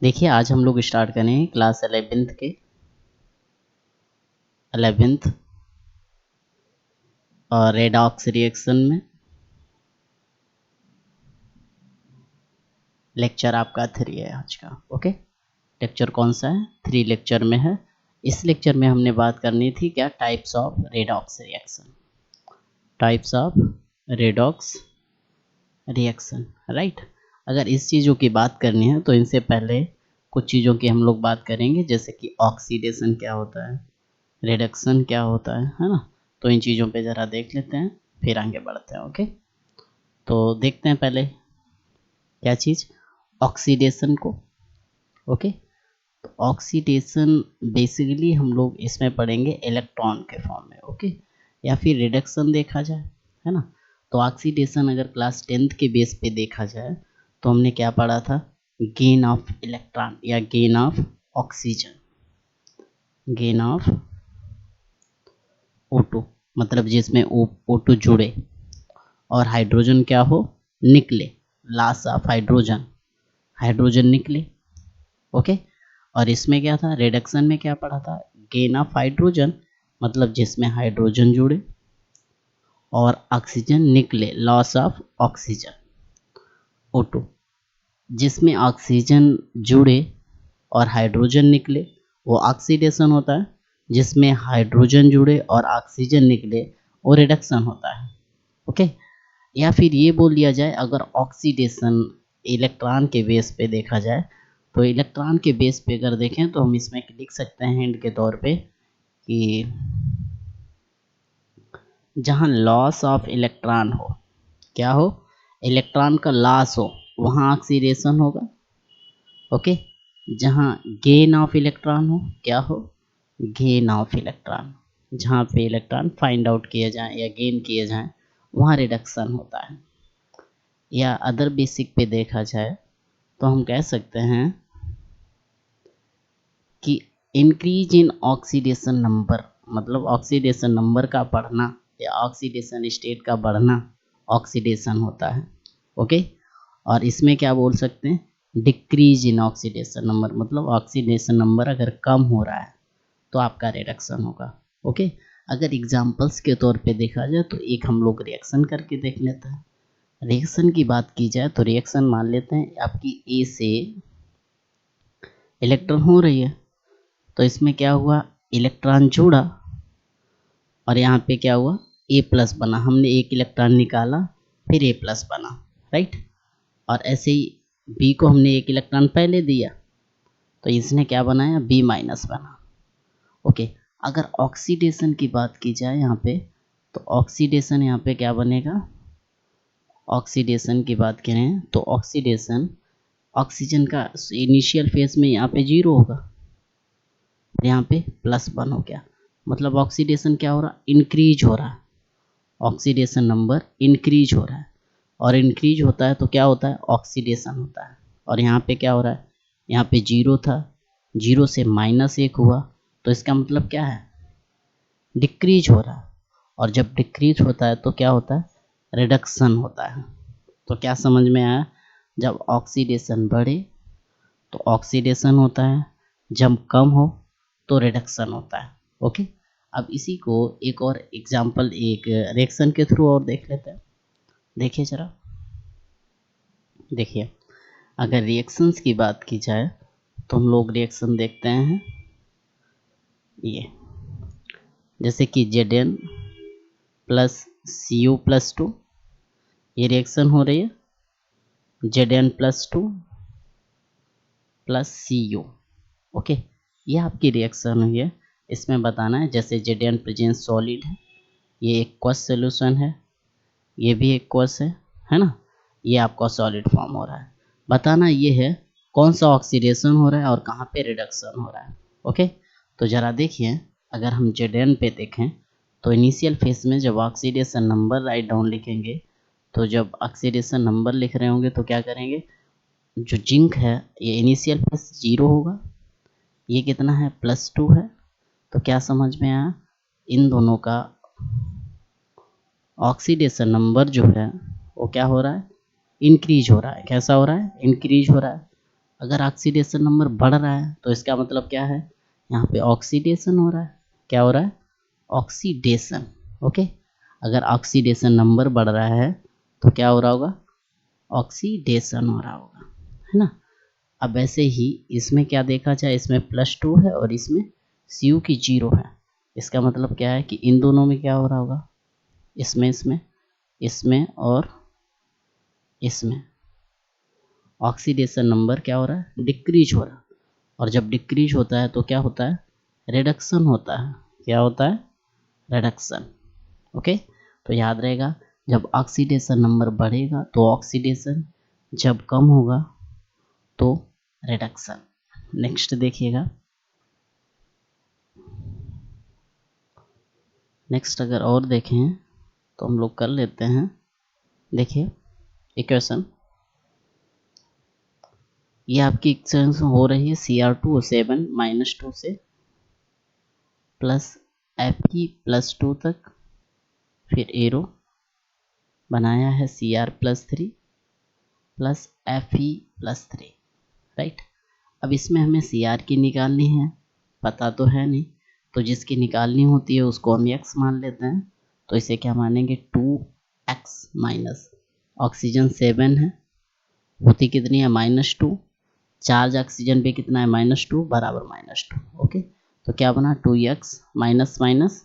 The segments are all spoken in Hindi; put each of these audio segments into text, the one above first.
देखिए आज हम लोग स्टार्ट करें क्लास 11th और रेडॉक्स रिएक्शन में लेक्चर आपका 3 है आज का। ओके, लेक्चर कौन सा है? 3 लेक्चर में है। इस लेक्चर में हमने बात करनी थी क्या, types of redox reaction. Types of redox reaction, right. अगर इस चीज़ों की बात करनी है तो इनसे पहले कुछ चीज़ों की हम लोग बात करेंगे, जैसे कि ऑक्सीडेशन क्या होता है, रिडक्शन क्या होता है ना। तो इन चीज़ों पे ज़रा देख लेते हैं, फिर आगे बढ़ते हैं। ओके, तो देखते हैं पहले क्या चीज़, ऑक्सीडेशन को। ओके, तो ऑक्सीडेशन बेसिकली हम लोग इसमें पढ़ेंगे इलेक्ट्रॉन के फॉर्म में। ओके, या फिर रिडक्शन देखा जाए, है ना। तो ऑक्सीडेशन अगर क्लास 10th के बेस पे देखा जाए तो हमने क्या पढ़ा था, गेन ऑफ इलेक्ट्रॉन या gain of oxygen, gain of O2, मतलब जिसमें O2 जुड़े और हाइड्रोजन क्या हो, निकले, लॉस ऑफ हाइड्रोजन, हाइड्रोजन निकले। ओके, और इसमें क्या था, रिडक्शन में क्या पढ़ा था, गेन ऑफ हाइड्रोजन, मतलब जिसमें हाइड्रोजन जुड़े और ऑक्सीजन निकले, लॉस ऑफ ऑक्सीजन O2। जिसमें ऑक्सीजन जुड़े और हाइड्रोजन निकले वो ऑक्सीडेशन होता है, जिसमें हाइड्रोजन जुड़े और ऑक्सीजन निकले वो रिडक्शन होता है। ओके, या फिर ये बोल दिया जाए, अगर ऑक्सीडेशन इलेक्ट्रॉन के बेस पे देखा जाए तो इलेक्ट्रॉन के बेस पे अगर देखें तो हम इसमें लिख सकते हैं हिंट के तौर पे कि जहाँ लॉस ऑफ इलेक्ट्रॉन हो, क्या हो, इलेक्ट्रॉन का लॉस हो, वहाँ ऑक्सीडेशन होगा। ओके, जहाँ गेन ऑफ इलेक्ट्रॉन हो, क्या हो, गेन ऑफ इलेक्ट्रॉन, जहाँ पे इलेक्ट्रॉन फाइंड आउट किए जाएं या गेन किए जाएं वहाँ रिडक्शन होता है। या अदर बेसिक पे देखा जाए तो हम कह सकते हैं कि इंक्रीज इन ऑक्सीडेशन नंबर, मतलब ऑक्सीडेशन नंबर का बढ़ना या ऑक्सीडेशन स्टेट का बढ़ना ऑक्सीडेशन होता है। ओके, और इसमें क्या बोल सकते हैं, डिक्रीज इन ऑक्सीडेशन नंबर, मतलब ऑक्सीडेशन नंबर अगर कम हो रहा है तो आपका रिडक्शन होगा। ओके, अगर एग्जांपल्स के तौर पे देखा जाए तो एक हम लोग रिएक्शन करके देख लेते हैं। रिएक्शन की बात की जाए तो रिएक्शन मान लेते हैं आपकी ए से इलेक्ट्रॉन हो रही है, तो इसमें क्या हुआ, इलेक्ट्रॉन जुड़ा और यहाँ पे क्या हुआ, ए प्लस बना, हमने एक इलेक्ट्रॉन निकाला फिर ए प्लस बना, राइट। और ऐसे ही बी को हमने एक इलेक्ट्रॉन पहले दिया तो इसने क्या बनाया, बी माइनस बना। ओके, अगर ऑक्सीडेशन की बात की जाए यहाँ पे तो ऑक्सीडेशन यहाँ पे क्या बनेगा, ऑक्सीडेशन की बात करें तो ऑक्सीडेशन, ऑक्सीजन का इनिशियल फेज में यहाँ पे 0 होगा, यहाँ पे +1 हो गया, मतलब ऑक्सीडेशन क्या हो रहा, इंक्रीज हो रहा है, ऑक्सीडेशन नंबर इंक्रीज हो रहा है। और इंक्रीज होता है तो क्या होता है, ऑक्सीडेशन होता है। और यहाँ पे क्या हो रहा है, यहाँ पे 0 था, 0 से -1 हुआ, तो इसका मतलब क्या है, डिक्रीज हो रहा है। और जब डिक्रीज होता है तो क्या होता है, रिडक्शन होता है। तो क्या समझ में आया, जब ऑक्सीडेशन बढ़े तो ऑक्सीडेशन होता है, जब कम हो तो रिडक्शन होता है। ओके, अब इसी को एक और एग्जांपल, एक रिएक्शन के थ्रू और देख लेते हैं। देखिए जरा, देखिए अगर रिएक्शंस की बात की जाए तो हम लोग रिएक्शन देखते हैं ये, जैसे कि Zn प्लस Cu+2, ये रिएक्शन हो रही है Zn+2 प्लस Cu। ओके, ये आपकी रिएक्शन हुई है। इसमें बताना है जैसे Zn प्रेजेंट सॉलिड है, ये एक क्वस सोल्यूशन है, ये भी एक क्वस है ना, ये आपका सॉलिड फॉर्म हो रहा है। बताना ये है कौन सा ऑक्सीडेशन हो रहा है और कहाँ पे रिडक्शन हो रहा है। ओके, तो ज़रा देखिए, अगर हम Zn पे देखें तो इनिशियल फेज में जब ऑक्सीडेशन नंबर राइट डाउन लिखेंगे, तो जब ऑक्सीडेशन नंबर लिख रहे होंगे तो क्या करेंगे, जो जिंक है ये इनिशियल फेज 0 होगा, ये कितना है, +2 है। तो क्या समझ में आया, इन दोनों का ऑक्सीडेशन नंबर जो है वो क्या हो रहा है, इंक्रीज हो रहा है। कैसा हो रहा है, इंक्रीज हो रहा है। अगर ऑक्सीडेशन नंबर बढ़ रहा है तो इसका मतलब क्या है, यहाँ पे ऑक्सीडेशन हो रहा है। क्या हो रहा है, ऑक्सीडेशन। ओके, अगर ऑक्सीडेशन नंबर बढ़ रहा है तो क्या हो रहा होगा, ऑक्सीडेशन हो रहा होगा, है ना। अब ऐसे ही इसमें क्या देखा जाए, इसमें +2 है और इसमें Cu की 0 है। इसका मतलब क्या है कि इन दोनों में क्या हो रहा होगा, इसमें इसमें इसमें और इसमें ऑक्सीडेशन नंबर क्या हो रहा है, डिक्रीज हो रहा है। और जब डिक्रीज होता है तो क्या होता है, रिडक्शन होता है। क्या होता है, रिडक्शन। ओके, तो याद रहेगा, जब ऑक्सीडेशन नंबर बढ़ेगा तो ऑक्सीडेशन, जब कम होगा तो रिडक्शन। नेक्स्ट देखिएगा, नेक्स्ट अगर और देखें तो हम लोग कर लेते हैं। देखिए इक्वेशन, ये आपकी इक्वेशन हो रही है Cr2O7 -2 से प्लस Fe+2 तक, फिर एरो बनाया है Cr+3 प्लस Fe+3, राइट। अब इसमें हमें Cr की निकालनी है, पता तो है नहीं, तो जिसकी निकालनी होती है उसको हम x मान लेते हैं। तो इसे क्या मानेंगे, 2x माइनस ऑक्सीजन 7 है, होती कितनी है, -2। चार्ज ऑक्सीजन पे कितना है, -2 बराबर -2। ओके, तो क्या बना, 2x माइनस माइनस,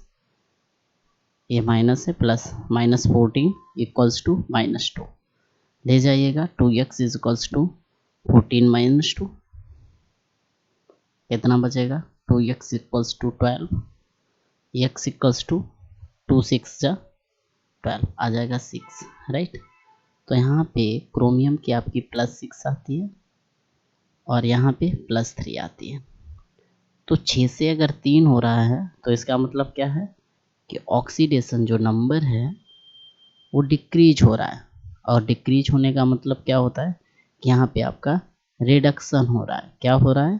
ये माइनस है, प्लस -14 इक्वल्स टू -2। ले जाइएगा, 2x इज इक्वल्स टू 14 -2, कितना बचेगा, 2x equals to 12, x equals to 2 6 जा 12, आ जाएगा 6, राइट। तो यहाँ पे क्रोमियम की आपकी +6 आती है और यहाँ पे +3 आती है। तो 6 से अगर 3 हो रहा है तो इसका मतलब क्या है कि ऑक्सीडेशन जो नंबर है वो डिक्रीज हो रहा है। और डिक्रीज होने का मतलब क्या होता है कि यहाँ पे आपका रिडक्शन हो रहा है। क्या हो रहा है,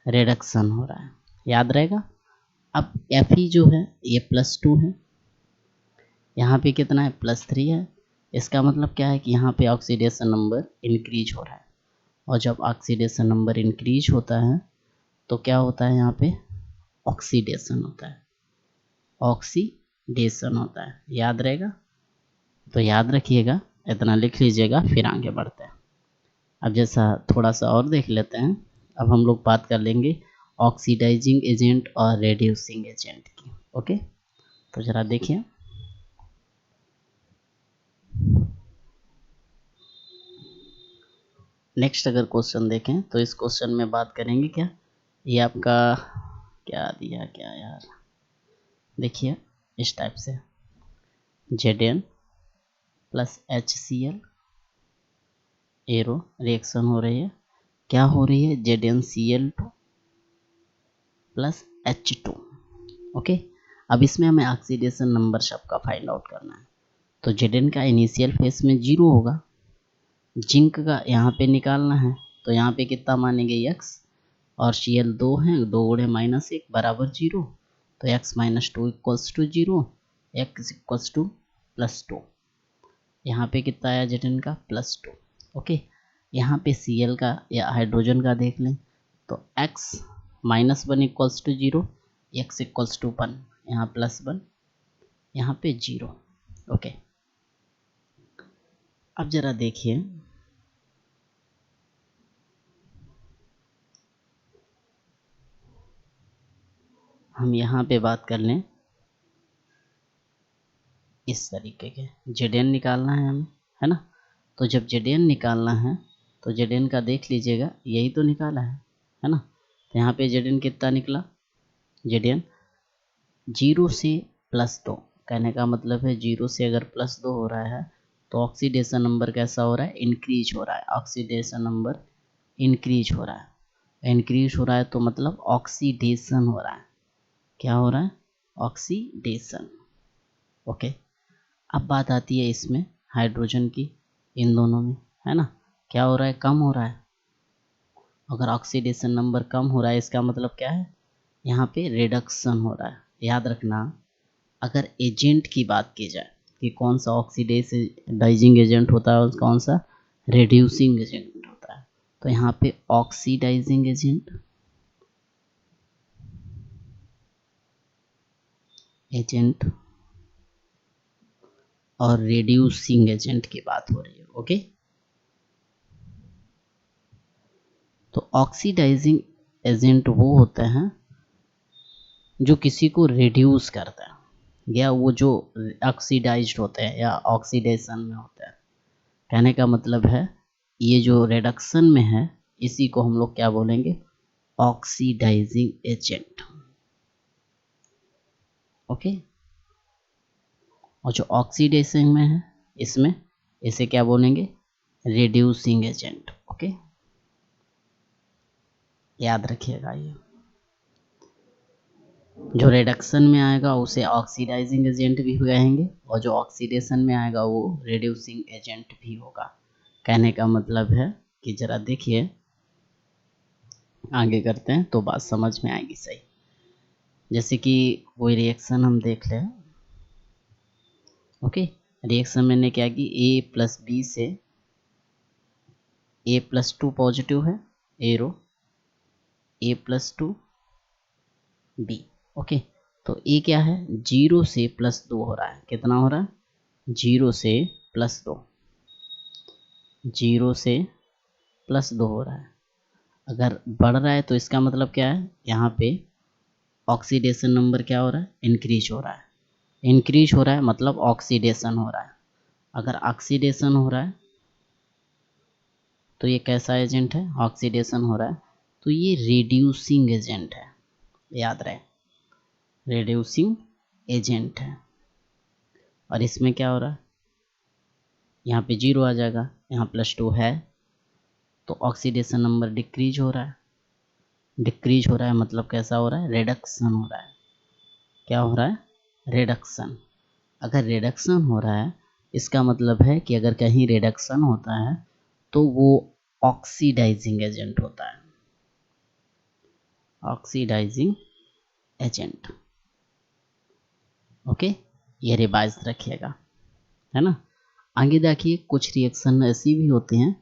रिडक्शन हो रहा है, याद रहेगा। अब Fe जो है ये +2 है, यहाँ पे कितना है, +3 है। इसका मतलब क्या है कि यहाँ पे ऑक्सीडेशन नंबर इंक्रीज हो रहा है। और जब ऑक्सीडेशन नंबर इंक्रीज होता है तो क्या होता है, यहाँ पे ऑक्सीडेशन होता है, ऑक्सीडेशन होता है, याद रहेगा। तो याद रखिएगा, इतना लिख लीजिएगा, फिर आगे बढ़ते हैं। अब जैसा थोड़ा सा और देख लेते हैं, अब हम लोग बात कर लेंगे ऑक्सीडाइजिंग एजेंट और रेड्यूसिंग एजेंट की। ओके, तो जरा देखिए, नेक्स्ट अगर क्वेश्चन देखें तो इस क्वेश्चन में बात करेंगे क्या, ये आपका क्या दिया क्या यार, देखिए इस टाइप से Zn plus HCl, arrow reaction हो रही है, क्या हो रही है, ZnCl2 प्लस H2। ओके, अब इसमें हमें ऑक्सीडेशन नंबर सबका फाइंड आउट करना है। तो Zn का इनिशियल फेज में 0 होगा, जिंक का यहाँ पे निकालना है, तो यहाँ पे कितना मानेंगे, x, और Cl 2 है, 2 गुणे -1 बराबर 0, तो x -2 equals to 0, x equals to +2। यहाँ पे कितना आया Zn का, +2। ओके, यहाँ पे Cl का या हाइड्रोजन का देख लें, तो x -1 equals to 0, x equals to 1, यहाँ +1, यहाँ पे 0। ओके, अब जरा देखिए, हम यहाँ पे बात कर लें इस तरीके के, Zn निकालना है हमें, है ना। तो जब Zn निकालना है तो Zn का देख लीजिएगा, यही तो निकाला है ना। तो यहाँ पे Zn कितना निकला, Zn 0 से +2, कहने का मतलब है 0 से अगर +2 हो रहा है तो ऑक्सीडेशन नंबर कैसा हो रहा है, इंक्रीज हो रहा है। ऑक्सीडेशन नंबर इंक्रीज हो रहा है, इंक्रीज हो रहा है तो मतलब ऑक्सीडेशन हो रहा है। क्या हो रहा है, ऑक्सीडेशन। ओके, अब बात आती है इसमें हाइड्रोजन की, इन दोनों में, है ना, क्या हो रहा है, कम हो रहा है। अगर ऑक्सीडेशन नंबर कम हो रहा है इसका मतलब क्या है, यहाँ पे रिडक्शन हो रहा है। याद रखना, अगर एजेंट की बात की जाए कि कौन सा ऑक्सीडाइजिंग एजेंट होता है और कौन सा रिड्यूसिंग एजेंट होता है, तो यहाँ पे ऑक्सीडाइजिंग एजेंट और रिड्यूसिंग एजेंट की बात हो रही है। ओके, तो ऑक्सीडाइजिंग एजेंट वो होते हैं जो किसी को रिड्यूस करता है, या वो जो ऑक्सीडाइज्ड होते हैं या ऑक्सीडेशन में होते हैं। कहने का मतलब है ये जो रिडक्शन में है इसी को हम लोग क्या बोलेंगे, ऑक्सीडाइजिंग एजेंट। ओके, और जो ऑक्सीडेशन में है इसमें इसे क्या बोलेंगे, रिड्यूसिंग एजेंट। ओके, याद रखिएगा ये जो रिडक्शन में आएगा उसे ऑक्सीडाइजिंग एजेंट भी कहेंगे और जो ऑक्सीडेशन में आएगा वो रिड्यूसिंग एजेंट भी होगा। कहने का मतलब है कि जरा देखिए, आगे करते हैं तो बात समझ में आएगी सही। जैसे कि कोई रिएक्शन हम देख लें। ओके, रिएक्शन मैंने क्या की, ए प्लस बी से ए प्लस टू पॉजिटिव है, arrow A plus two B. Okay, तो ए क्या है, 0 से +2 हो रहा है। कितना हो रहा है, 0 से +2, 0 से +2 हो रहा है। अगर बढ़ रहा है तो इसका मतलब क्या है, यहाँ पे ऑक्सीडेशन नंबर क्या हो रहा है, इंक्रीज हो रहा है। इंक्रीज हो रहा है मतलब ऑक्सीडेशन हो रहा है। अगर ऑक्सीडेशन हो रहा है तो ये कैसा एजेंट है, ऑक्सीडेशन हो रहा है तो ये रिड्यूसिंग एजेंट है। याद रहे, रिड्यूसिंग एजेंट है। और इसमें क्या हो रहा है, यहाँ पे 0 आ जाएगा, यहाँ +2 है तो ऑक्सीडेशन नंबर डिक्रीज हो रहा है। डिक्रीज हो रहा है मतलब कैसा हो रहा है, रिडक्शन हो रहा है। क्या हो रहा है, रिडक्शन। अगर रिडक्शन हो रहा है इसका मतलब है कि अगर कहीं रिडक्शन होता है तो वो ऑक्सीडाइजिंग एजेंट होता है, ऑक्सीडाइजिंग एजेंट। ओके, ये रिवाइज रखिएगा, है ना। आगे देखिए, कुछ रिएक्शन ऐसी भी होती हैं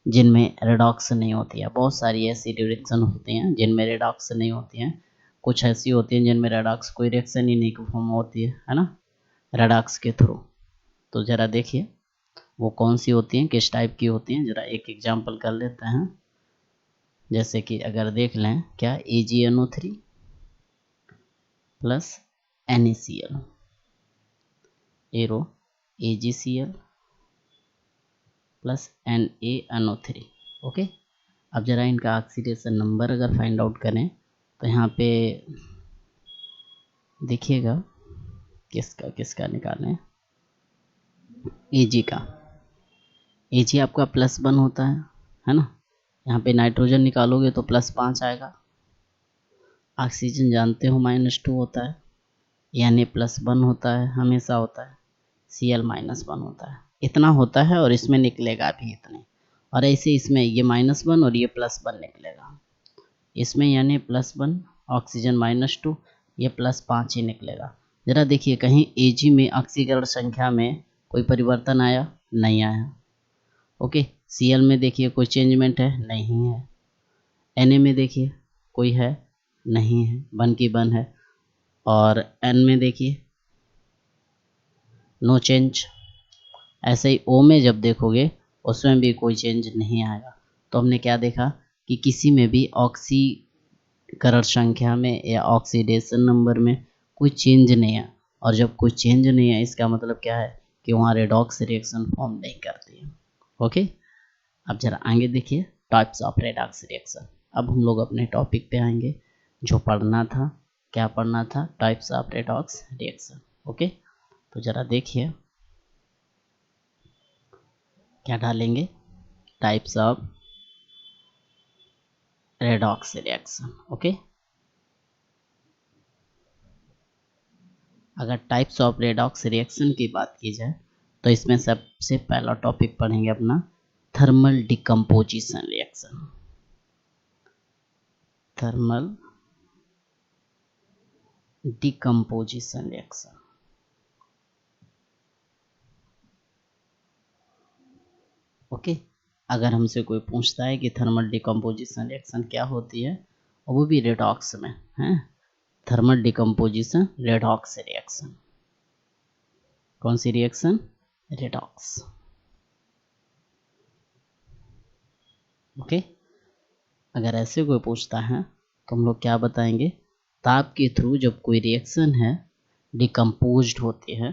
जिनमें रेडॉक्स नहीं होती है। बहुत सारी ऐसी रिएक्शन होती हैं जिनमें रेडॉक्स नहीं होती हैं। कुछ ऐसी होती हैं जिनमें रेडॉक्स कोई रिएक्शन ही नहीं फॉर्म होती है ना, रेडॉक्स के थ्रू। तो ज़रा देखिए वो कौन सी होती हैं, किस टाइप की होती हैं, ज़रा एक एग्जांपल कर लेते हैं। जैसे कि अगर देख लें, क्या AgNO3 plus NaCl, arrow AgCl plus NaNO3। Okay, अब ज़रा इनका ऑक्सीडेशन नंबर अगर फाइंड आउट करें तो यहाँ पे देखिएगा किसका किसका निकालें, Ag का। Ag आपका +1 होता है ना। यहाँ पे नाइट्रोजन निकालोगे तो +5 आएगा। ऑक्सीजन जानते हो -2 होता है, यानी +1 होता है, हमेशा होता है। Cl -1 होता है, इतना होता है और इसमें निकलेगा भी इतने। और ऐसे इसमें ये -1 और ये +1 निकलेगा। इसमें यानी +1, ऑक्सीजन -2, ये +5 ही निकलेगा। ज़रा देखिए कहीं Ag में ऑक्सीकरण संख्या में कोई परिवर्तन आया, नहीं आया। ओके, Cl में देखिए कोई चेंजमेंट है, नहीं है। Na में देखिए कोई है, नहीं है, बन की बन है। और N में देखिए नो चेंज। ऐसे ही O में जब देखोगे उसमें भी कोई चेंज नहीं आएगा। तो हमने क्या देखा कि किसी में भी ऑक्सीकरण संख्या में या ऑक्सीडेशन नंबर में कोई चेंज नहीं है। और जब कोई चेंज नहीं है इसका मतलब क्या है कि वहाँ रेडॉक्स रिएक्शन फॉर्म नहीं करती है। ओके, अब जरा आगे देखिए, टाइप्स ऑफ रेडॉक्स रिएक्शन। अब हम लोग अपने टॉपिक पे आएंगे, जो पढ़ना था, क्या पढ़ना था, types of redox reaction. Okay, तो जरा देखिए क्या डालेंगे, types of redox reaction. Okay, अगर टाइप्स ऑफ रेडॉक्स रिएक्शन की बात की जाए तो इसमें सबसे पहला टॉपिक पढ़ेंगे अपना thermal decomposition reaction. Thermal decomposition reaction. Okay, अगर हमसे कोई पूछता है कि थर्मल डिकम्पोजिशन रिएक्शन क्या होती है, और वो भी रेडॉक्स में है, थर्मल डिकम्पोजिशन रेडॉक्स रिएक्शन। कौन सी रिएक्शन? रेडॉक्स। ओके, अगर ऐसे कोई पूछता है तो हम लोग क्या बताएंगे? ताप के थ्रू जब कोई रिएक्शन है डिकम्पोज्ड होती है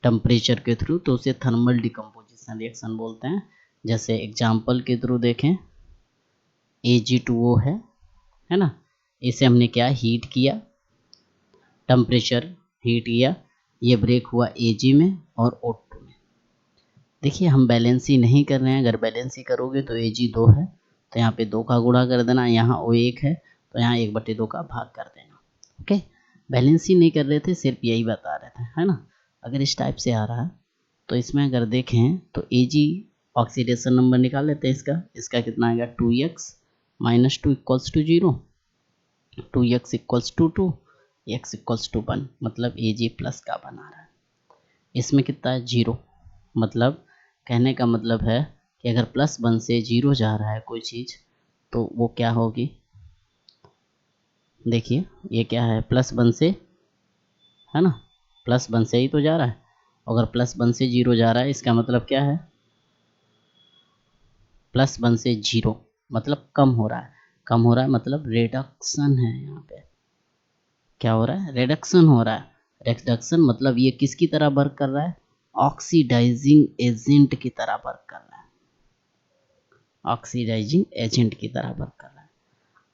टेम्परेचर के थ्रू, तो उसे थर्मल डिकम्पोजिशन रिएक्शन बोलते हैं। जैसे एग्जाम्पल के थ्रू देखें, Ag2O है ना, इसे हमने क्या हीट किया, टेम्परेचर हीट किया, ये ब्रेक हुआ Ag में और O2 में। देखिए हम बैलेंसी नहीं कर रहे हैं, अगर बैलेंसी करोगे तो Ag2 है तो यहाँ पे 2 का गुणा कर देना, यहाँ O1 है तो यहाँ 1/2 का भाग कर देना। ओके, बैलेंसी नहीं कर रहे थे, सिर्फ यही बता रहे थे, है ना। अगर इस टाइप से आ रहा है तो इसमें अगर देखें तो Ag ऑक्सीडेशन नंबर निकाल लेते हैं इसका कितना आएगा 2x - 2 = 0, 2x = 2, x = 1, मतलब Ag प्लस का बना रहा है। इसमें कितना है 0, मतलब कहने का मतलब है कि अगर +1 से 0 जा रहा है कोई चीज़ तो वो क्या होगी। देखिए ये क्या है, +1 से, है ना, +1 से ही तो जा रहा है। अगर +1 से 0 जा रहा है इसका मतलब क्या है, +1 से 0 मतलब कम हो रहा है, कम हो रहा है मतलब रिडक्शन है। यहाँ पे क्या हो रहा है, रिडक्शन हो रहा है। रिडक्शन मतलब ये किसकी तरह वर्क कर रहा है, ऑक्सीडाइजिंग एजेंट की तरह वर्क कर रहा है, ऑक्सीडाइजिंग एजेंट की तरह वर्क कर रहा है।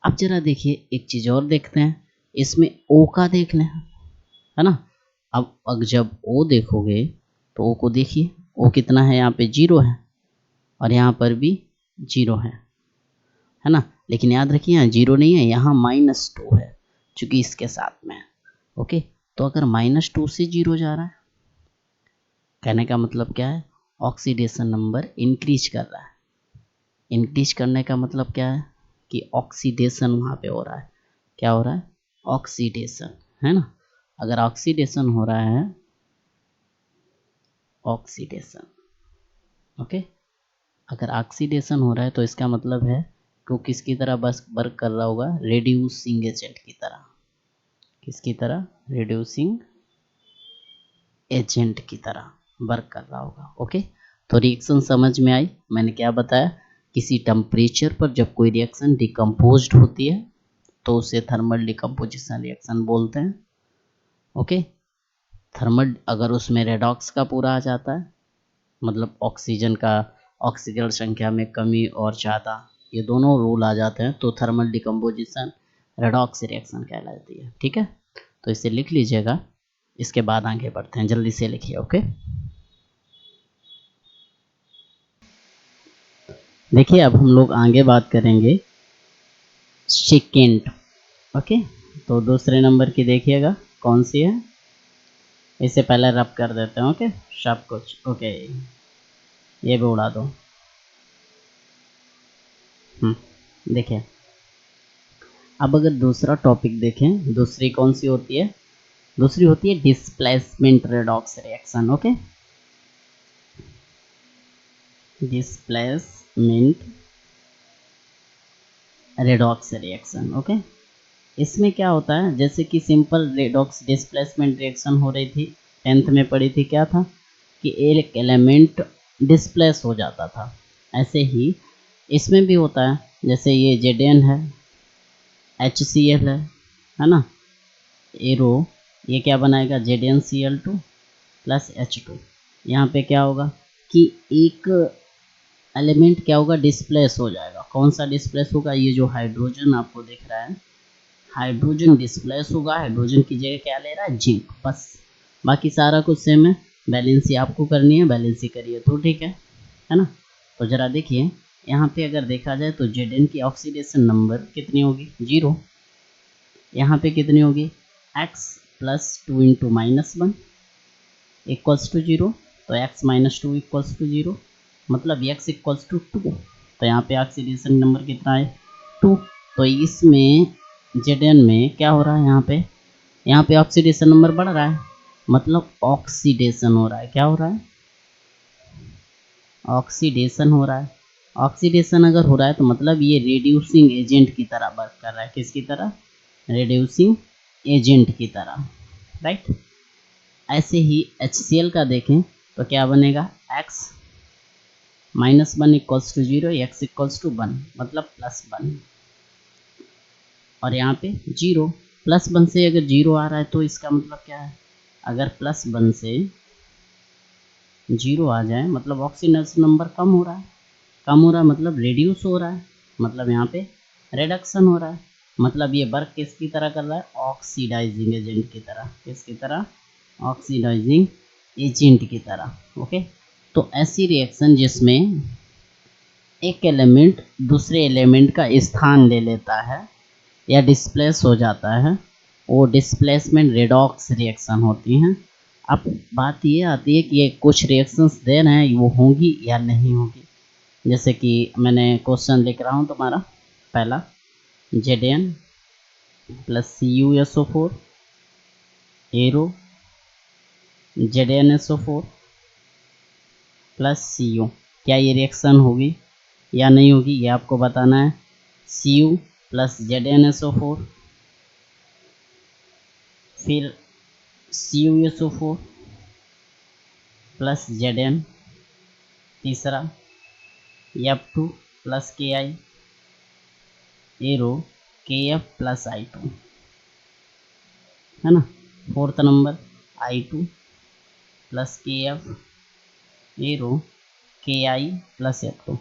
अब जरा देखिए एक चीज़ और देखते हैं, इसमें O का देख लें, है ना। अब जब O देखोगे तो O को देखिए, O कितना है, यहाँ पे 0 है और यहाँ पर भी 0 है ना। लेकिन याद रखिए यहाँ 0 नहीं है, यहाँ -2 है चूंकि इसके साथ में है। ओके, तो अगर -2 से 0 जा रहा है, कहने का मतलब क्या है, ऑक्सीडेशन नंबर इंक्रीज कर रहा है। इंक्रीज करने का मतलब क्या है कि ऑक्सीडेशन वहाँ पे हो रहा है। क्या हो रहा है, ऑक्सीडेशन, है ना। अगर ऑक्सीडेशन हो रहा है, ऑक्सीडेशन, ओके, अगर ऑक्सीडेशन हो रहा है तो इसका मतलब है कि वो किसकी तरह बस वर्क कर रहा होगा, रिड्यूसिंग एजेंट की तरह। किसकी तरह, रिड्यूसिंग एजेंट की तरह वर्क कर रहा होगा। ओके, तो रिएक्शन समझ में आई। मैंने क्या बताया, किसी टेम्परेचर पर जब कोई रिएक्शन डिकम्पोज्ड होती है तो उसे थर्मल डिकम्पोजिशन रिएक्शन बोलते हैं। ओके, थर्मल अगर उसमें रेडॉक्स का पूरा आ जाता है, मतलब ऑक्सीजन का ऑक्सीजन संख्या में कमी और ज़्यादा, ये दोनों रूल आ जाते हैं तो थर्मल डिकम्पोजिशन रेडॉक्स रिएक्शन कहलाती है। ठीक है, तो इसे लिख लीजिएगा, इसके बाद आगे बढ़ते हैं, जल्दी से लिखिए। ओके, देखिए अब हम लोग आगे बात करेंगे सेकेंड। ओके, तो दूसरे नंबर की देखिएगा कौन सी है, इसे पहले रब कर देते हैं। ओके, सब कुछ ओके, ये भी उड़ा दो। देखिए अब अगर दूसरा टॉपिक देखें, दूसरी कौन सी होती है, दूसरी होती है displacement redox reaction. Okay, displacement redox reaction. Okay, इसमें क्या होता है, जैसे कि सिंपल रेडॉक्स डिस्प्लेसमेंट रिएक्शन हो रही थी, 10th में पढ़ी थी, क्या था कि एक एलिमेंट डिस्प्लेस हो जाता था, ऐसे ही इसमें भी होता है। जैसे ये Zn है, HCl है ना, एरो, ये क्या बनाएगा ZnCl2 + H2। यहाँ पे क्या होगा कि एक एलिमेंट क्या होगा, डिस्प्लेस हो जाएगा। कौन सा डिस्प्लेस होगा, ये जो हाइड्रोजन आपको दिख रहा है, हाइड्रोजन डिस्प्लेस होगा। हाइड्रोजन की जगह क्या ले रहा है, जिंक, बस। बाकी सारा कुछ सेम है, बैलेंसी आपको करनी है, बैलेंसी करिए तो ठीक है ना। तो जरा देखिए यहाँ पे अगर देखा जाए तो Zn की ऑक्सीडेशन नंबर कितनी होगी, 0। यहाँ पे कितनी होगी, x + 2 × -1 = 0, तो x - 2 = 0, मतलब x = 2। तो यहाँ पे ऑक्सीडेशन नंबर कितना है, 2। तो इसमें Zn में क्या हो रहा है, यहाँ पे ऑक्सीडेशन नंबर बढ़ रहा है, मतलब ऑक्सीडेशन हो रहा है। क्या हो रहा है, ऑक्सीडेशन हो रहा है। ऑक्सीडेशन अगर हो रहा है तो मतलब ये रिड्यूसिंग एजेंट की तरह वर्क कर रहा है। किसकी तरह? रिड्यूसिंग एजेंट की तरह, राइट। ऐसे ही HCl का देखें तो क्या बनेगा, x -1 equals to 0, x equals to 1 मतलब +1, और यहाँ पे 0, +1 से अगर 0 आ रहा है तो इसका मतलब क्या है, अगर +1 से 0 आ जाए मतलब ऑक्सीडेशन नंबर कम हो रहा है, कम हो रहा है मतलब रिड्यूस हो रहा है, मतलब यहाँ पे रिडक्शन हो रहा है, मतलब ये वर्क किसकी तरह कर रहा है, ऑक्सीडाइजिंग एजेंट की तरह। किसकी तरह? ऑक्सीडाइजिंग एजेंट की तरह। ओके, तो ऐसी रिएक्शन जिसमें एक एलिमेंट दूसरे एलिमेंट का स्थान ले लेता है या डिस्प्लेस हो जाता है, वो डिस्प्लेसमेंट रेडॉक्स रिएक्शन होती हैं। अब बात ये आती है कि ये कुछ रिएक्शंस दे रहे हैं, वो होंगी या नहीं होगी। जैसे कि मैंने क्वेश्चन लिख रहा हूँ तुम्हारा पहला, Zn + CuSO4 arrow ZnSO4 + Cu, क्या ये रिएक्शन होगी या नहीं होगी, ये आपको बताना है। Cu + ZnSO4, फिर CuSO4 + Zn, तीसरा F2 + Ki arrow Kf + I2, है ना। Fourth number I2 + Kf arrow Ki + F2।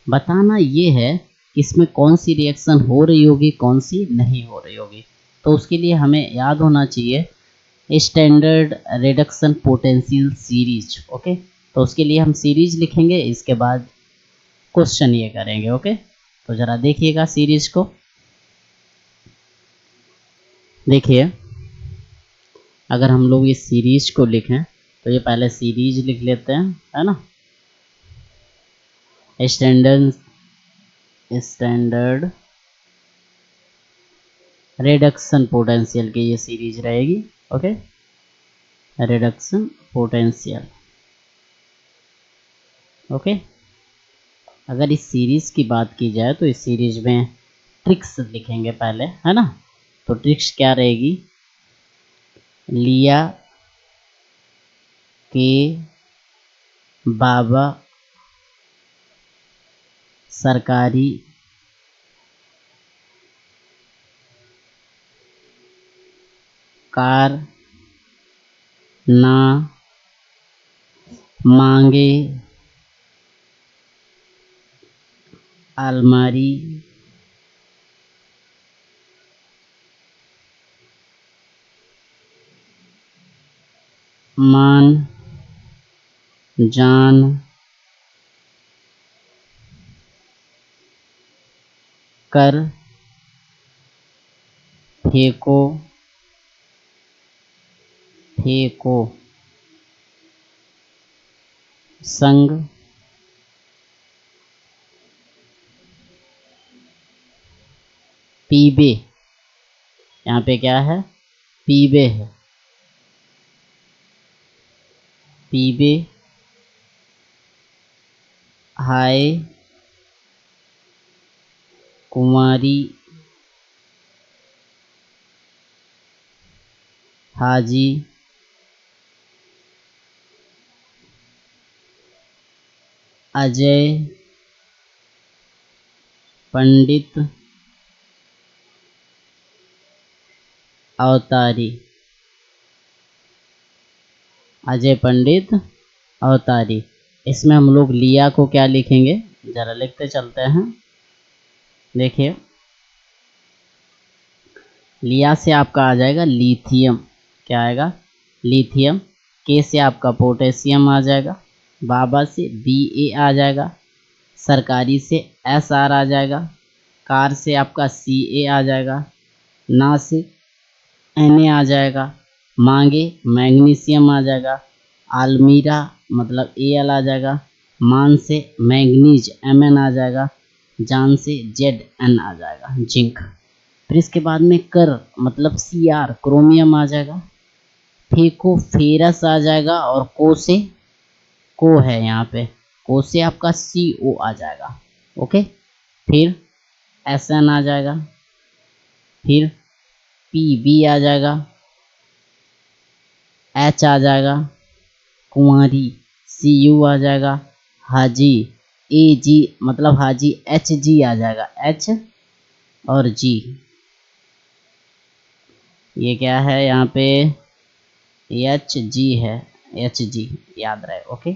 बताना ये है कि इसमें कौन सी रिएक्शन हो रही होगी, कौन सी नहीं हो रही होगी। तो उसके लिए हमें याद होना चाहिए standard reduction potential series. Okay, तो उसके लिए हम सीरीज लिखेंगे, इसके बाद क्वेश्चन ये करेंगे। ओके, तो ज़रा देखिएगा सीरीज को। देखिए, अगर हम लोग इस सीरीज को लिखें तो ये पहले सीरीज लिख लेते हैं, है ना। स्टैंडर्ड रिडक्शन पोटेंशियल की ये सीरीज रहेगी। Okay, reduction potential. ओके, अगर इस सीरीज की बात की जाए तो इस सीरीज में ट्रिक्स लिखेंगे पहले, है ना। तो ट्रिक्स क्या रहेगी, लिया के बाबा सरकारी कार ना मांगे अलमारी मान जान कर फेंको फेंको संग पीबे, यहाँ पे क्या है, पीबे है, पीबे हाय कुमारी हाजी अजय पंडित अवतारी, अजय पंडित अवतारी। इसमें हम लोग लिया को क्या लिखेंगे, जरा लिखते चलते हैं। देखिए, लिया से आपका आ जाएगा लिथियम, क्या आएगा, लिथियम। के से आपका पोटेशियम आ जाएगा, बाबा से Ba आ जाएगा, सरकारी से Sr आ जाएगा, कार से आपका Ca आ जाएगा, ना से Na आ जाएगा, मांगे मैग्नीशियम आ जाएगा, आलमीरा मतलब Al आ जाएगा, मान से मैग्नीज Mn आ जाएगा, जान से Zn आ जाएगा, जिंक। फिर इसके बाद में कर मतलब Cr क्रोमियम आ जाएगा, फेको फेरस आ जाएगा, और को से, को है यहाँ पे, को से आपका CO आ जाएगा। ओके, फिर SN आ जाएगा, फिर PB आ जाएगा, H आ जाएगा, कुंवारी CU आ जाएगा, हाजी AG मतलब हाजी HG आ जाएगा, H और G। ये क्या है यहाँ पे HG है, HG याद रहे, ओके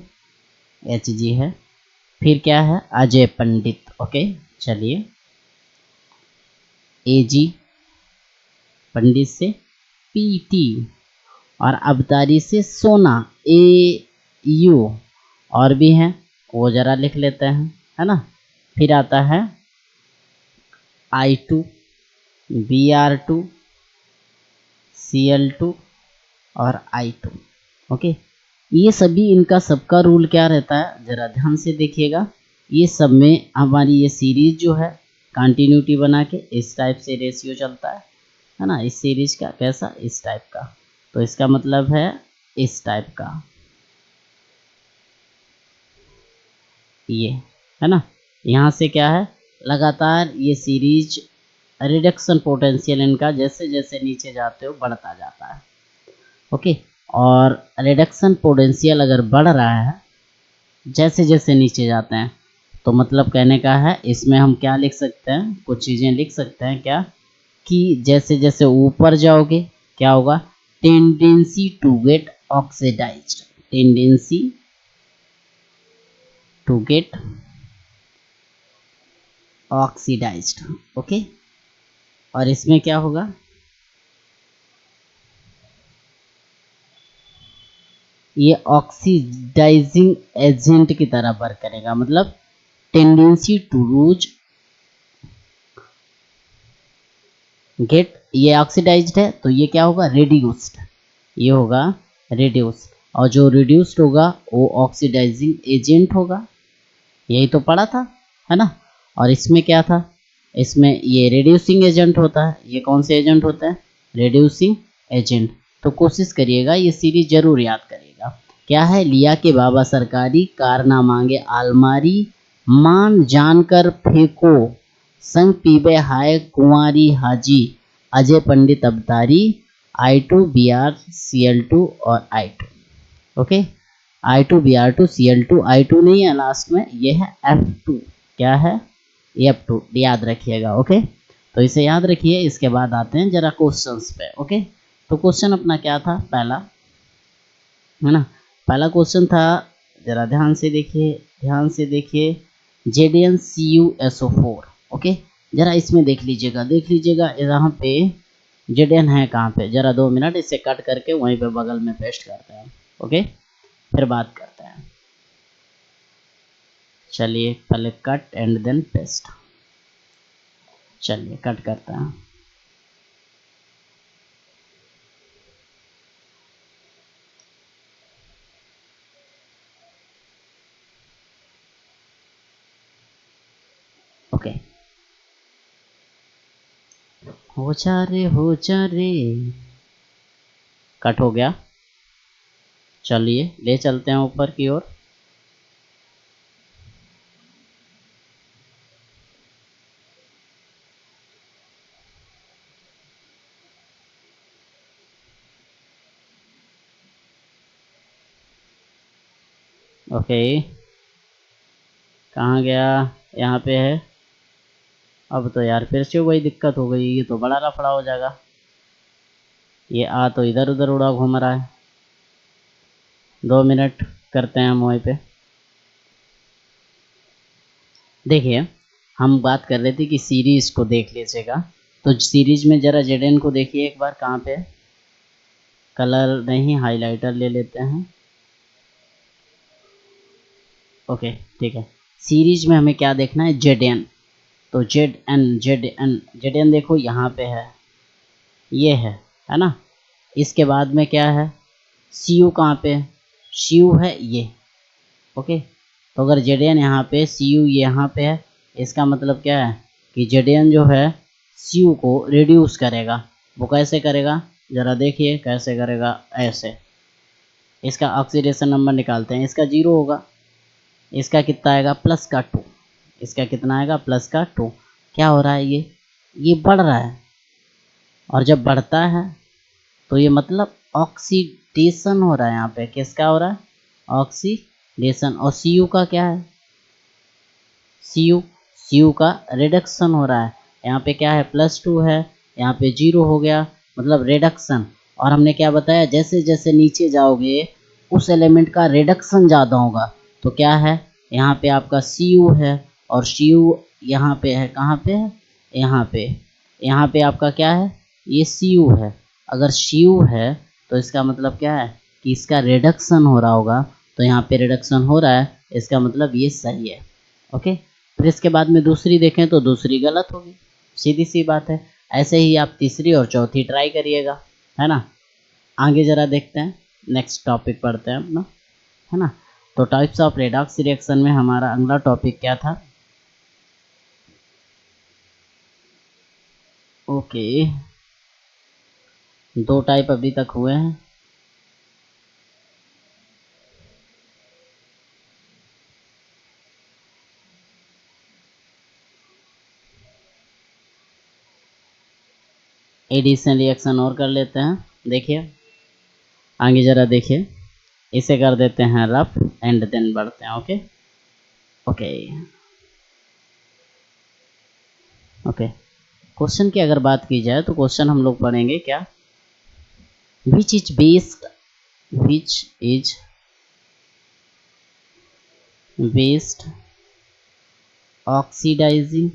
HG है। फिर क्या है अजय पंडित, ओके चलिए AG पंडित से PT और अवतारी से सोना AU और भी हैं वो जरा लिख लेते हैं, है ना। फिर आता है I2 BR2 CL2 और I2, ओके। ये सभी इनका सबका रूल क्या रहता है जरा ध्यान से देखिएगा। ये सब में हमारी ये सीरीज जो है कंटिन्यूटी बना के इस टाइप से रेशियो चलता है ना। इस सीरीज का कैसा, इस टाइप का, तो इसका मतलब है इस टाइप का, ये है ना। यहाँ से क्या है लगातार ये सीरीज रिडक्शन पोटेंशियल इनका जैसे जैसे नीचे जाते हो बढ़ता जाता है, ओके। और रिडक्शन पोटेंशियल अगर बढ़ रहा है जैसे जैसे नीचे जाते हैं तो मतलब कहने का है इसमें हम क्या लिख सकते हैं, कुछ चीज़ें लिख सकते हैं क्या कि जैसे जैसे ऊपर जाओगे क्या होगा, tendency to get oxidized, tendency to get oxidized, okay. और इसमें क्या होगा, ये ऑक्सीडाइजिंग एजेंट की तरह वर्क करेगा, मतलब टेंडेंसी टू लूज गेट, ये ऑक्सीडाइज्ड है तो ये क्या होगा रिड्यूस्ड, ये होगा रिड्यूस्ड, और जो रिड्यूस्ड होगा वो ऑक्सीडाइजिंग एजेंट होगा, यही तो पढ़ा था, है ना। और इसमें क्या था, इसमें ये रिड्यूसिंग एजेंट होता है, ये कौन से एजेंट होता है रिड्यूसिंग एजेंट। तो कोशिश करिएगा ये सीरीज जरूर याद करिएगा। क्या है, लिया के बाबा सरकारी, कार ना मांगे आलमारी, मान जानकर फेंको, संग पीबे हाय कुंवारी हाजी, अजय पंडित अवतारी, I2 BR CL2 और I2, okay. I2 BR2 CL2, I2 नहीं है लास्ट में, ये है F2, क्या है F2, याद रखिएगा, ओके। तो इसे याद रखिए। इसके बाद आते हैं जरा क्वेश्चंस पे, ओके। तो क्वेश्चन अपना क्या था पहला, है ना। पहला क्वेश्चन था, जरा ध्यान से देखिए, ध्यान से देखिए, ZnCuSO4, ओके। जरा इसमें देख लीजिएगा, देख लीजिएगा यहाँ पे Zn है कहाँ पे, जरा 2 मिनट इसे कट करके वहीं पे बगल में पेस्ट करते हैं, ओके। फिर बात करते हैं, चलिए पहले कट एंड देन पेस्ट, चलिए कट करते हैं। ओके, हो जा रे, कट हो गया। चलिए ले चलते हैं ऊपर की ओर। ओके, कहाँ गया, यहाँ पे है। अब तो यार फिर से वही दिक्कत हो गई, ये तो बड़ा लफड़ा हो जाएगा। ये आ तो इधर उधर उड़ा घूम रहा है। 2 मिनट करते हैं हम वहीं पे। देखिए हम बात कर रहे थे कि सीरीज को देख लीजिएगा, तो सीरीज में जरा Zn को देखिए एक बार, कहाँ पे, कलर नहीं हाइलाइटर ले लेते हैं, ओके ठीक है। सीरीज में हमें क्या देखना है Zn, तो Zn देखो यहाँ पे है, ये है ना। इसके बाद में क्या है Cu, कहाँ पे Cu है ये, ओके। तो अगर Zn यहाँ पे Cu यहाँ पे है, इसका मतलब क्या है कि Zn जो है Cu को रिड्यूस करेगा। वो कैसे करेगा जरा देखिए, कैसे करेगा, ऐसे। इसका ऑक्सीडेशन नंबर निकालते हैं, इसका 0 होगा, इसका कितना आएगा प्लस का 2, इसका कितना आएगा प्लस का 2। क्या हो रहा है ये बढ़ रहा है, और जब बढ़ता है तो ये मतलब ऑक्सीडेशन हो रहा है। यहाँ पे किसका हो रहा है ऑक्सीडेशन। और Cu का क्या है Cu का रिडक्शन हो रहा है। यहाँ पे क्या है +2 है, यहाँ पे 0 हो गया, मतलब रिडक्शन। और हमने क्या बताया जैसे जैसे नीचे जाओगे उस एलिमेंट का रिडक्शन ज़्यादा होगा। तो क्या है यहाँ पे आपका Cu है, और Cu यहाँ पे है, कहाँ पे है यहाँ पे आपका क्या है ये Cu है। अगर Cu है तो इसका मतलब क्या है कि इसका रिडक्शन हो रहा होगा। तो यहाँ पे रिडक्शन हो रहा है, इसका मतलब ये सही है। ओके, फिर इसके बाद में दूसरी देखें तो दूसरी गलत होगी, सीधी सी बात है। ऐसे ही आप तीसरी और चौथी ट्राई करिएगा, है ना। आगे जरा देखते हैं, नेक्स्ट टॉपिक पढ़ते हैं अपना, है ना। तो टाइप्स ऑफ रेडॉक्स रिएक्शन में हमारा अगला टॉपिक क्या था। ओके, 2 टाइप अभी तक हुए हैं। एडिशन रिएक्शन और कर लेते हैं। देखिए आगे जरा देखिए, इसे कर देते हैं रफ एंड देन बढ़ते हैं। ओके ओके ओके, क्वेश्चन की अगर बात की जाए तो क्वेश्चन हम लोग पढ़ेंगे क्या, which is based oxidizing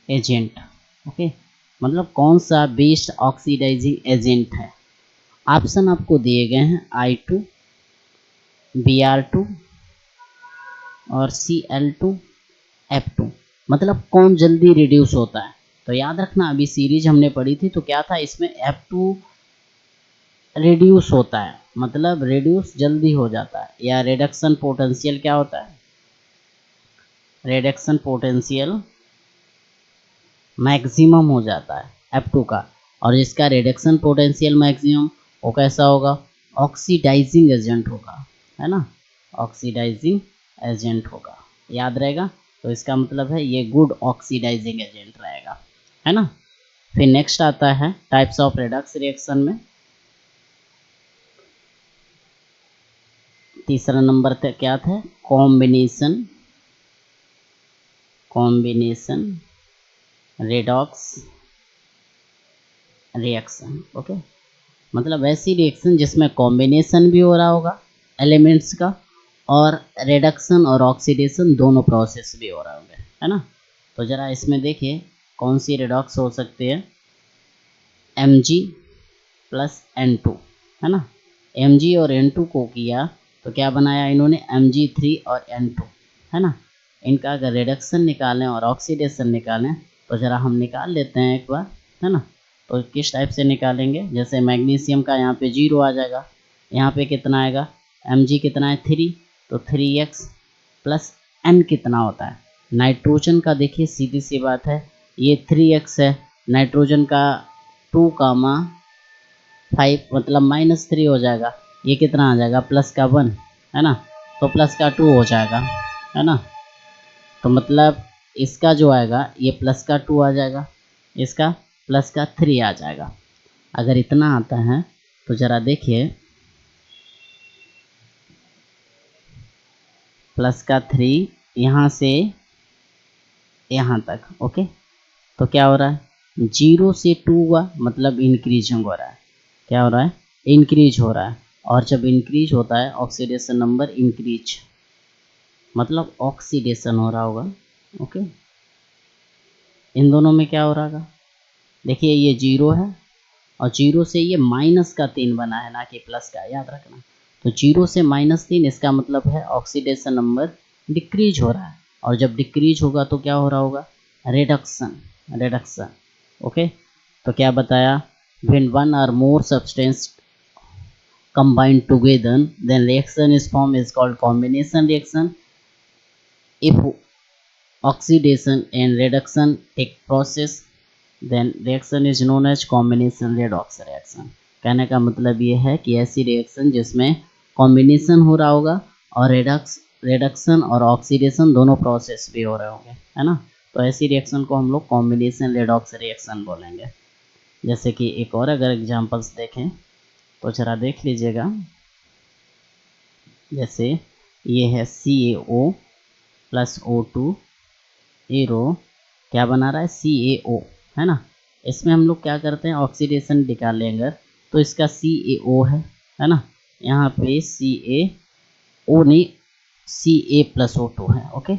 agent. Okay, मतलब कौन सा बेस्ड ऑक्सीडाइजिंग एजेंट है। ऑप्शन आपको दिए गए हैं I2, Br2 और Cl2F2। मतलब कौन जल्दी रिड्यूस होता है। तो याद रखना अभी सीरीज हमने पढ़ी थी तो क्या था इसमें F2 रिड्यूस होता है, मतलब रिड्यूस जल्दी हो जाता है। या रिडक्शन पोटेंशियल क्या होता है, रिडक्शन पोटेंशियल मैक्सिमम हो जाता है F2 का। और जिसका रिडक्शन पोटेंशियल मैक्सिमम वो कैसा होगा ऑक्सीडाइजिंग एजेंट होगा, है ना, ऑक्सीडाइजिंग एजेंट होगा, याद रहेगा। तो इसका मतलब है ये गुड ऑक्सीडाइजिंग एजेंट रहेगा, है ना। फिर नेक्स्ट आता है टाइप्स ऑफ रेडॉक्स रिएक्शन में, तीसरा नंबर तक क्या था कॉम्बिनेशन रेडॉक्स रिएक्शन। ओके, मतलब ऐसी रिएक्शन जिसमें कॉम्बिनेशन भी हो रहा होगा एलिमेंट्स का, और रिडक्शन और ऑक्सीडेशन दोनों प्रोसेस भी हो रहे होंगे, है ना। तो ज़रा इसमें देखिए कौन सी रिडॉक्स हो सकती है, Mg प्लस N2, है ना। Mg और N2 को किया तो क्या बनाया इन्होंने Mg3 और N2, है ना। इनका अगर रिडक्शन निकालें और ऑक्सीडेशन निकालें तो ज़रा हम निकाल लेते हैं एक बार, है ना। तो किस टाइप से निकालेंगे, जैसे मैग्नीशियम का यहाँ पे 0 आ जाएगा, यहाँ पे कितना आएगा Mg कितना है 3, तो 3x प्लस N कितना होता है। नाइट्रोजन का देखिए सीधी सी बात है ये 3x है, नाइट्रोजन का 2,5 मतलब -3 हो जाएगा, ये कितना आ जाएगा प्लस का 1, है ना, तो प्लस का 2 हो जाएगा, है ना। तो मतलब इसका जो आएगा ये प्लस का 2 आ जाएगा, इसका प्लस का 3 आ जाएगा। अगर इतना आता है तो ज़रा देखिए प्लस का 3 यहाँ से यहाँ तक। ओके, तो क्या हो रहा है 0 से 2 हुआ मतलब इंक्रीजिंग हो रहा है, क्या हो रहा है इंक्रीज हो रहा है। और जब इंक्रीज होता है ऑक्सीडेशन नंबर इंक्रीज, मतलब ऑक्सीडेशन हो रहा होगा। ओके, इन दोनों में क्या हो रहा होगा, देखिए ये 0 है और 0 से ये -3 बना है ना कि प्लस का, याद रखना। तो 0 से -3 इसका मतलब है ऑक्सीडेशन नंबर डिक्रीज हो रहा है, और जब डिक्रीज होगा तो क्या हो रहा होगा रिडक्शन। ओके, तो क्या बताया when one or more substance combine together then reaction is formed is called combination reaction. If oxidation and reduction take process then reaction is known as combination redox reaction. कहने का मतलब ये है कि ऐसी रिएक्शन जिसमें कॉम्बिनेशन हो रहा होगा और रिडक्शन और ऑक्सीडेशन दोनों प्रोसेस भी हो रहे होंगे, है ना। तो ऐसी रिएक्शन को हम लोग कॉम्बिनेशन रेडॉक्स रिएक्शन बोलेंगे। जैसे कि एक और अगर एग्जांपल्स देखें तो जरा देख लीजिएगा। जैसे ये है CaO प्लस O2 एरो क्या बना रहा है, CaO, है ना। इसमें हम लोग क्या करते हैं, ऑक्सीडेशन निकालेंगे तो इसका CaO है ना। यहाँ पे CaO नहीं, Ca प्लस O2 है। ओके,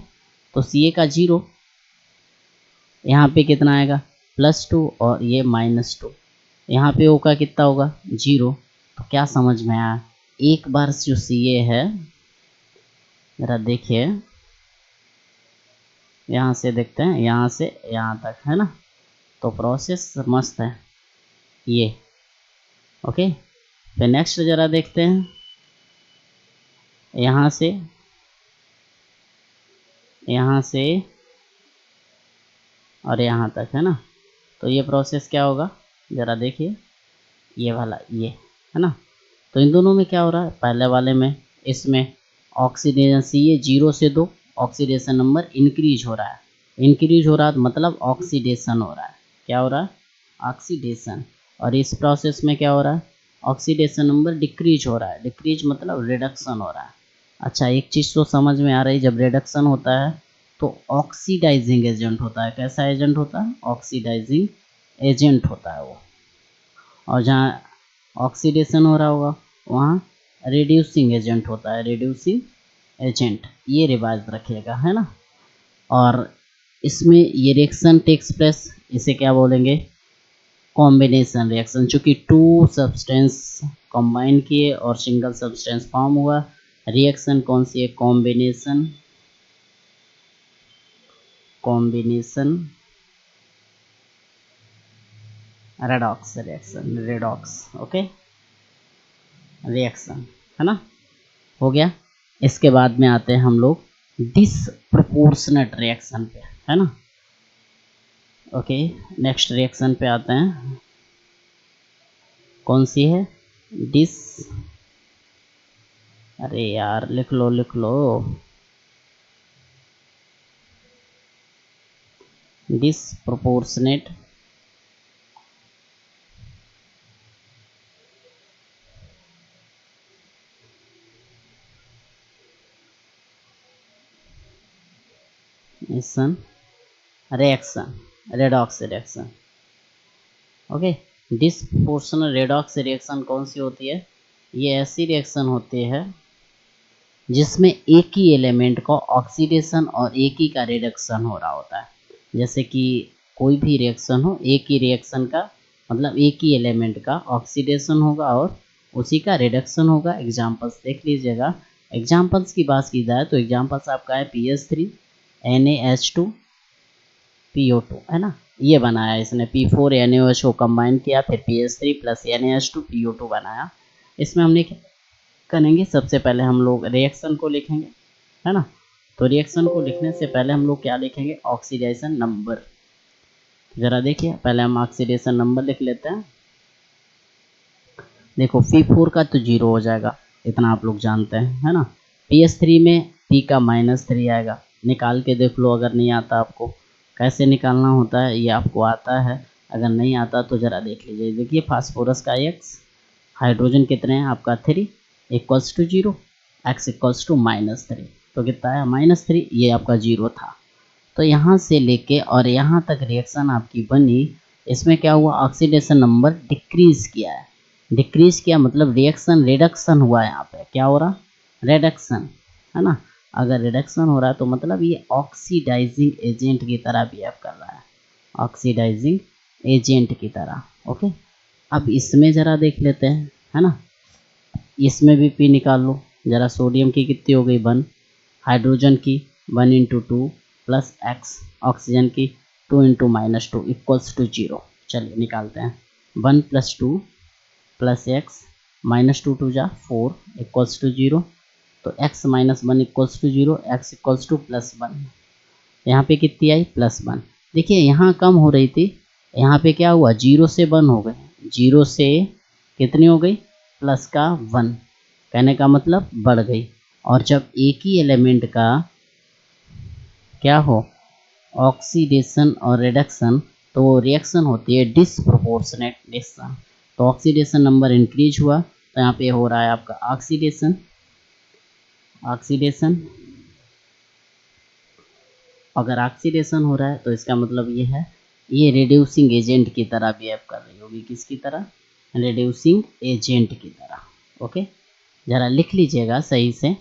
तो Ca का 0, यहाँ पे कितना आएगा +2 और ये -2, यहाँ पे O का कितना होगा 0। तो क्या समझ में आया, एक बार जो Ca है, जरा देखिए यहाँ से देखते हैं, यहाँ से यहाँ तक, है ना। तो प्रोसेस मस्त है ये। ओके, फिर नेक्स्ट जरा देखते हैं, यहाँ से और यहाँ तक, है ना। तो ये प्रोसेस क्या होगा, ज़रा देखिए, ये वाला ये, है ना। तो इन दोनों में क्या हो रहा है, पहले वाले में इसमें ऑक्सीडेशन Ca 0 से 2, ऑक्सीडेशन नंबर इंक्रीज हो रहा है। इंक्रीज हो रहा है मतलब ऑक्सीडेशन हो रहा है। क्या हो रहा है, ऑक्सीडेशन। और इस प्रोसेस में क्या हो रहा है, ऑक्सीडेशन नंबर डिक्रीज हो रहा है। डिक्रीज मतलब रिडक्शन हो रहा है। अच्छा, एक चीज़ तो समझ में आ रही, जब रिडक्शन होता है तो ऑक्सीडाइजिंग एजेंट होता है। कैसा एजेंट होता है, ऑक्सीडाइजिंग एजेंट होता है वो। और जहाँ ऑक्सीडेशन हो रहा होगा वहाँ रिड्यूसिंग एजेंट होता है, रिड्यूसिंग एजेंट। ये रिवाइज रखिएगा, है ना। और इसमें ये रिएक्शन टेक्स प्लेस, इसे क्या बोलेंगे, कॉम्बिनेशन रिएक्शन। चूँकि टू सब्सटेंस कंबाइन किए और सिंगल सब्सटेंस फॉर्म हुआ, रिएक्शन कौन सी है, combination redox reaction, redox. Okay, reaction, है ना, हो गया। इसके बाद में आते हैं हम लोग डिसप्रोपोर्शनेट रिएक्शन पे, है ना। ओके, नेक्स्ट रिएक्शन पे आते हैं, कौन सी है, अरे यार लिख लो disproportionate reaction, redox reaction. Okay, disproportional redox reaction कौन सी होती है, ये ऐसी रिएक्शन होती है जिसमें एक ही एलिमेंट का ऑक्सीडेशन और एक ही का रिडक्शन हो रहा होता है। जैसे कि कोई भी रिएक्शन हो, एक ही रिएक्शन का मतलब एक ही एलिमेंट का ऑक्सीडेशन होगा और उसी का रिडक्शन होगा। एग्जांपल्स देख लीजिएगा। एग्जांपल्स की बात की जाए तो एग्जांपल्स आपका है PH3 NaH2 PO2, है ना। ये बनाया इसने, P4 NaOH कंबाइन किया, फिर PH3 + NaH2 PO2 बनाया। इसमें हमने करेंगे, सबसे पहले हम लोग रिएक्शन को लिखेंगे, है ना। तो रिएक्शन को लिखने से पहले हम लोग क्या लिखेंगे, ऑक्सीडेशन नंबर। ज़रा देखिए, पहले हम ऑक्सीडेशन नंबर लिख लेते हैं। देखो P4 का तो 0 हो जाएगा, इतना आप लोग जानते हैं, है ना। PH3 में P का -3 आएगा, निकाल के देख लो अगर नहीं आता आपको। कैसे निकालना होता है ये आपको आता है, अगर नहीं आता तो ज़रा देख लीजिए। देखिए फास्फोरस का X, हाइड्रोजन कितने हैं आपका 3 = 0, X = -3, तो कितना है -3, ये आपका 0 था। तो यहाँ से लेके और यहाँ तक रिएक्शन आपकी बनी, इसमें क्या हुआ, ऑक्सीडेशन नंबर डिक्रीज किया है। डिक्रीज किया मतलब रिएक्शन रिडक्शन हुआ है। यहाँ पे क्या हो रहा, रिडक्शन, है ना। अगर रिडक्शन हो रहा है तो मतलब ये ऑक्सीडाइजिंग एजेंट की तरह बिहेव कर रहा है, ऑक्सीडाइजिंग एजेंट की तरह। ओके, अब इसमें ज़रा देख लेते हैं, है ना। इसमें भी P निकाल लो ज़रा। सोडियम की कितनी हो गई 1, हाइड्रोजन की 1 × 2 + X, ऑक्सीजन की 2 × -2 = 0। चलिए निकालते हैं, 1 + 2 + X, -2 2 जा 4 = 0। तो X - 1 = 0, X = +1। यहाँ पे कितनी आई, +1। देखिए यहाँ कम हो रही थी, यहाँ पे क्या हुआ, 0 से 1 हो गए, 0 से कितनी हो गई, +1, कहने का मतलब बढ़ गई। और जब एक ही एलिमेंट का क्या हो ऑक्सीडेशन और रिडक्शन, तो वो रिएक्शन होती है डिसप्रोपोर्शनेट रिएक्शन। तो ऑक्सीडेशन नंबर इंक्रीज हुआ तो यहाँ पे हो रहा है आपका ऑक्सीडेशन। अगर ऑक्सीडेशन हो रहा है तो इसका मतलब ये है ये रिड्यूसिंग एजेंट की तरह बिहेव कर रही होगी। किसकी तरह? रिड्यूसिंग एजेंट की तरह। ओके, ज़रा लिख लीजिएगा सही से।